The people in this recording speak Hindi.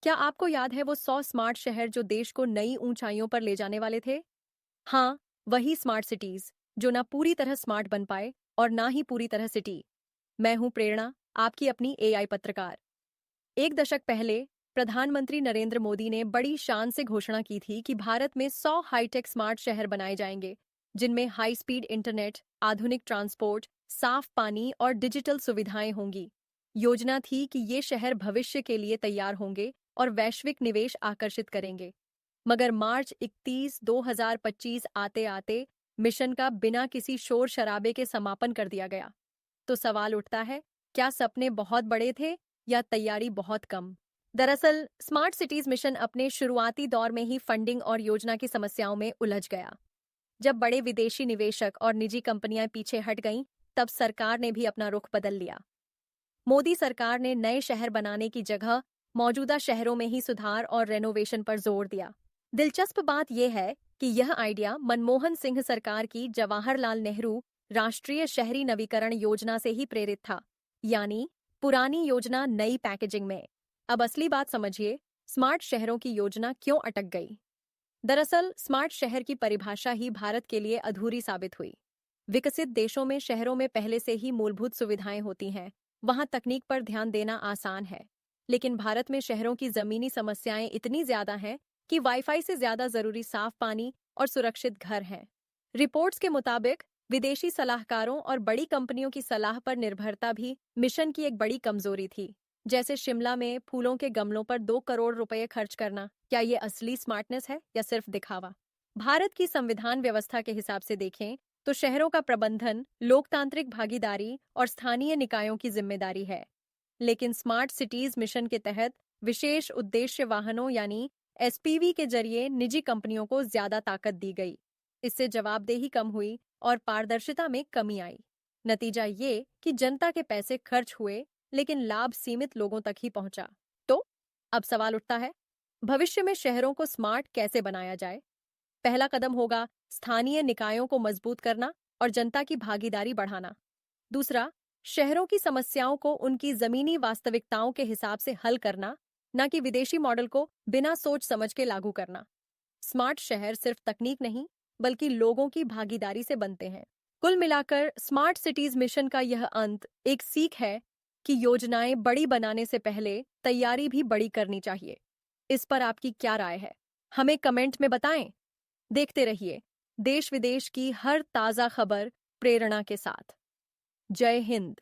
क्या आपको याद है वो 100 स्मार्ट शहर जो देश को नई ऊंचाइयों पर ले जाने वाले थे? हाँ, वही स्मार्ट सिटीज जो ना पूरी तरह स्मार्ट बन पाए और ना ही पूरी तरह सिटी। मैं हूं प्रेरणा, आपकी अपनी एआई पत्रकार। एक दशक पहले प्रधानमंत्री नरेंद्र मोदी ने बड़ी शान से घोषणा की थी कि भारत में 100 हाईटेक स्मार्ट शहर बनाए जाएंगे, जिनमें हाई स्पीड इंटरनेट, आधुनिक ट्रांसपोर्ट, साफ पानी और डिजिटल सुविधाएं होंगी। योजना थी कि ये शहर भविष्य के लिए तैयार होंगे और वैश्विक निवेश आकर्षित करेंगे। मगर मार्च 31, 2025 आते आते मिशन का बिना किसी शोर शराबे के समापन कर दिया गया। तो सवाल उठता है, क्या सपने बहुत बड़े थे या तैयारी बहुत कम? दरअसल स्मार्ट सिटीज मिशन अपने शुरुआती दौर में ही फंडिंग और योजना की समस्याओं में उलझ गया। जब बड़े विदेशी निवेशक और निजी कंपनियां पीछे हट गईं, तब सरकार ने भी अपना रुख बदल लिया। मोदी सरकार ने नए शहर बनाने की जगह मौजूदा शहरों में ही सुधार और रेनोवेशन पर जोर दिया। दिलचस्प बात यह है कि यह आइडिया मनमोहन सिंह सरकार की जवाहरलाल नेहरू राष्ट्रीय शहरी नवीकरण योजना से ही प्रेरित था, यानी पुरानी योजना नई पैकेजिंग में। अब असली बात समझिए, स्मार्ट शहरों की योजना क्यों अटक गई? दरअसल स्मार्ट शहर की परिभाषा ही भारत के लिए अधूरी साबित हुई। विकसित देशों में शहरों में पहले से ही मूलभूत सुविधाएं होती हैं, वहां तकनीक पर ध्यान देना आसान है। लेकिन भारत में शहरों की जमीनी समस्याएं इतनी ज्यादा हैं कि वाईफाई से ज्यादा जरूरी साफ पानी और सुरक्षित घर हैं। रिपोर्ट्स के मुताबिक विदेशी सलाहकारों और बड़ी कंपनियों की सलाह पर निर्भरता भी मिशन की एक बड़ी कमजोरी थी। जैसे शिमला में फूलों के गमलों पर 2 करोड़ रुपए खर्च करना। क्या ये असली स्मार्टनेस है या सिर्फ दिखावा? भारत की संविधान व्यवस्था के हिसाब से देखें तो शहरों का प्रबंधन लोकतांत्रिक भागीदारी और स्थानीय निकायों की जिम्मेदारी है। लेकिन स्मार्ट सिटीज मिशन के तहत विशेष उद्देश्य वाहनों यानी एसपीवी के जरिए निजी कंपनियों को ज्यादा ताकत दी गई। इससे जवाबदेही कम हुई और पारदर्शिता में कमी आई। नतीजा ये कि जनता के पैसे खर्च हुए, लेकिन लाभ सीमित लोगों तक ही पहुंचा। तो अब सवाल उठता है, भविष्य में शहरों को स्मार्ट कैसे बनाया जाए? पहला कदम होगा स्थानीय निकायों को मजबूत करना और जनता की भागीदारी बढ़ाना। दूसरा, शहरों की समस्याओं को उनकी जमीनी वास्तविकताओं के हिसाब से हल करना, न कि विदेशी मॉडल को बिना सोच समझ के लागू करना। स्मार्ट शहर सिर्फ तकनीक नहीं, बल्कि लोगों की भागीदारी से बनते हैं। कुल मिलाकर स्मार्ट सिटीज मिशन का यह अंत एक सीख है कि योजनाएं बड़ी बनाने से पहले तैयारी भी बड़ी करनी चाहिए। इस पर आपकी क्या राय है? हमें कमेंट में बताएं। देखते रहिए देश विदेश की हर ताजा खबर प्रेरणा के साथ। जय हिंद।